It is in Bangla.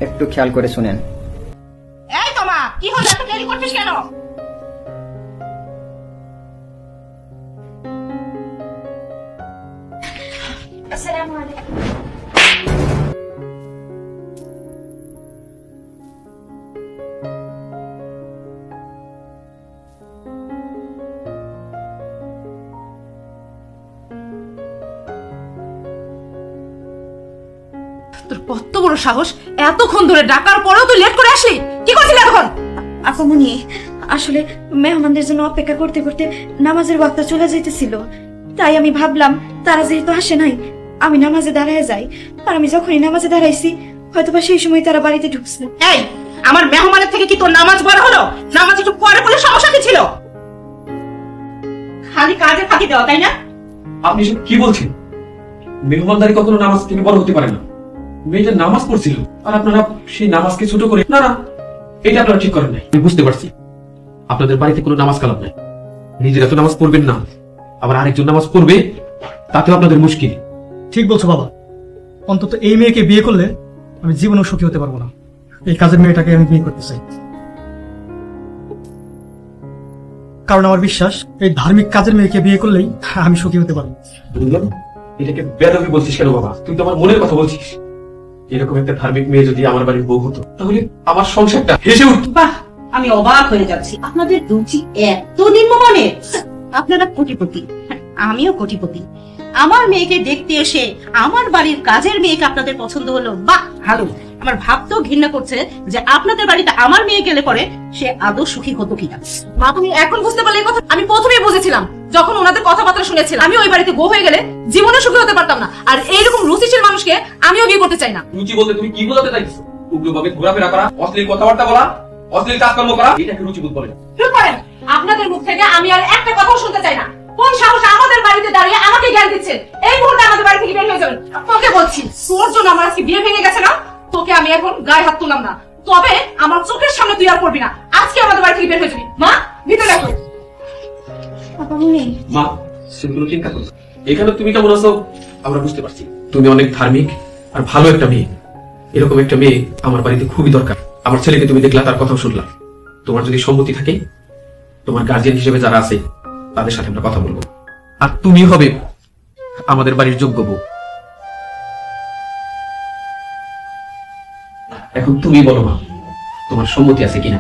একটু খেয়াল করে শুনেন। এই তোমা, কি হলো? এত দেরি করছিস কেন? আসসালামু আলাইকুম। তোর কত বড় সাহস, এতক্ষণ ধরে ডাকার পরেও তুই লেট করে আসলি? কি করছিস এখন? আপামনি, আসলে মেহমানদের জন্য অপেক্ষা করতে করতে নামাজের ওয়াক্ত চলে যাইতেছিল, তাই আমি ভাবলাম তারা যেহেতু আসে নাই, আমি নামাজে দাঁড়ায় যাই। আর আমি যখনই নামাজে দাঁড়াইছি, হয়তোবা সেই সময় তারা বাড়িতে ঢুকছে। এই, আমার মেহমানের থেকে কি তোর নামাজ বড় হলো? নামাজ একটু পরে বলে সমস্যা কি ছিল? খালি কাজে ফাঁকি দেওয়া, তাই না? আপনি সব কি বলছেন? মেহমানদারি কখনো নামাজ থেকে বড় হতে পারে না। মেয়েটা নামাজ পড়ছিল আর আপনারা সেই নামাজকে ছোট করে, না না, এটা আপনারা ঠিক করেন নাই। আমি বুঝতে পারছি আপনাদের বাড়িতে কোনো নামাজ কালাম নাই। নিজেরা তো নামাজ পড়বেন না, আবার আরেকজন নামাজ পড়বে, তাতেও আপনাদের মুশকিল। ঠিক বলছো বাবা, অন্তত এই মেয়েকে বিয়ে করলে আমি জীবনেও সুখী হতে পারবো না। এই কাজের মেয়েটাকে আমি বিয়ে করতে চাই, কারণ আমার বিশ্বাস এই ধার্মিক কাজের মেয়েকে বিয়ে করলেই আমি সুখী হতে পারবো। বুঝলাম, এটাকে বেয়াদবি বলছিস কেন বাবা? তুই তো আমার মনের কথা বলছিস। এরকম একটা ধার্মিক মেয়ে যদি আমার বাড়ির বউ হতো, তাহলে আমার সংসারটা হেসে উঠত। বাহ, আমি অবাক হয়ে যাচ্ছি। আপনাদের রুচি এত নিম্নমানের। আপনারা কোটিপতি, আমিও কোটিপতি। আমার মেয়েকে দেখতে এসে আমার বাড়ির কাজের মেয়েকে আপনাদের পছন্দ হলো, বাহ ভালো। আমার ভাবতেও ঘৃণা করছে যে আপনাদের বাড়িতে আমার মেয়ে গেলে পরে সে আদৌ সুখী হতো কিনা। মা, তুমি এখন বুঝতে পারলে এই কথা? আমি প্রথমেই বুঝেছিলাম, যখন ওনাদের কথাবার্তা শুনেছিলাম। আমি ওই বাড়িতে বউ হয়ে গেলে জীবনে সুখী হতে পারতাম না। আর এইরকম রুচিশীল মানুষকে আমিও বিয়ে করতে চাই না। রুচি বলতে তুমি কি বোঝাতে চাইছো? উগ্রভাবে ঘোরাফেরা করা, অশ্লীল কথাবার্তা বলা, অশ্লীল কাজকর্ম করা, এটাকে রুচিবোধ বলে না। চুপ করেন, আপনাদের মুখ থেকে আমি আর একটা কথাও শুনতে চাই না। কোন সাহসে আমাদের বাড়িতে দাঁড়িয়ে আমাকে জ্ঞান দিচ্ছেন? এই মুহূর্তে আমাদের বাড়ি থেকে বের হয়ে যাবেন। তোকে বলছি, তোর জন্য আমার আজকে বিয়ে ভেঙে গেছে না? তোকে আমি এখন গায়ে হাত তুললাম না, তবে আমার চোখের সামনে তুই আর করবি না। আজকে আমাদের বাড়ি থেকে বের হয়ে যাবি। মা, ভিতরে রাখো। আপামনি, মা, সেগুলো চিন্তা করো। এখানে তুমি কেমন আছো আমরা বুঝতে পারছি। তুমি অনেক ধার্মিক আর ভালো একটা মেয়ে। এরকম একটা মেয়ে আমার বাড়িতে খুবই দরকার। আমার ছেলেকে তুমি দেখলা, তার কথাও শুনলাম। তোমার যদি সম্মতি থাকে, তোমার গার্জিয়ান হিসেবে যারা আছে তাদের সাথে আমরা কথা বলবো, আর তুমি হবে আমাদের বাড়ির যোগ্য বউ। এখন তুমি বলো মা, তোমার সম্মতি আছে কিনা?